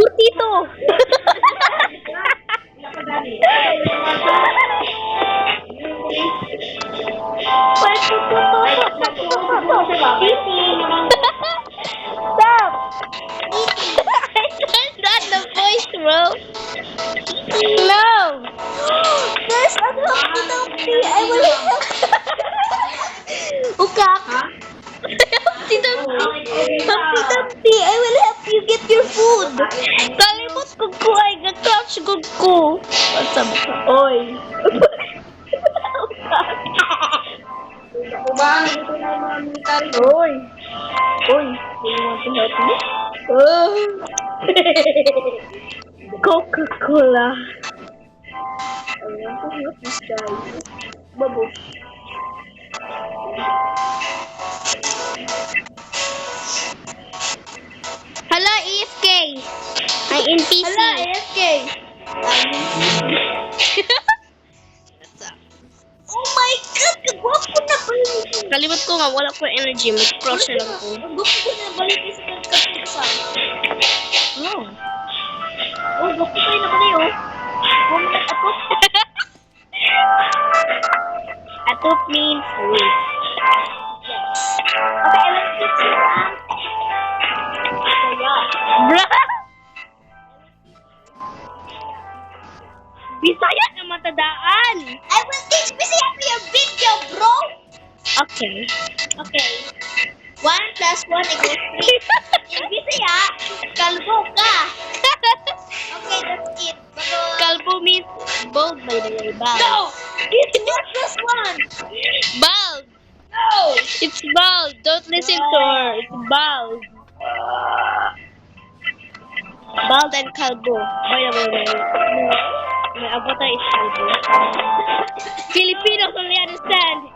Kurtito! Stop! I turned on the voice, bro. No! There's a Humpty Dumpty. I will help. Ukak. Humpty Dumpty. Humpty Dumpty. I will help you get your food. Kalimot ko ay ga-crouch ko. What's up? Oy. Oy. Oy. You want to help me? Oh. Coca-Cola. I want to help this guy. Bubbles. Hello, AFK. I'm in PC. Hello, AFK. Oh my God! Kagwapo na ba yun? Kalimot ko nga, wala ko energy. Mag-crush lang ako. Gusto ko na balik sa kagkatisa. Oh. Oh, gusto ko na balik oh. Bumalik ako. Atop means wait. Yes. Okay, I will teach you. Bruh! Bisaya na matadaan! I will teach Bisaya for your video, bro! Okay. Okay. 1 plus 1 equals 3. In Bisaya, kalbo ka! Okay, that's it. Kalbo means bald, by the way. Bald. No! It's 1 plus 1! Bald! No! It's bald! Don't listen to her. It's bald. Bald and kalbo. By the way, my avatar is kalbo. Filipinos only understand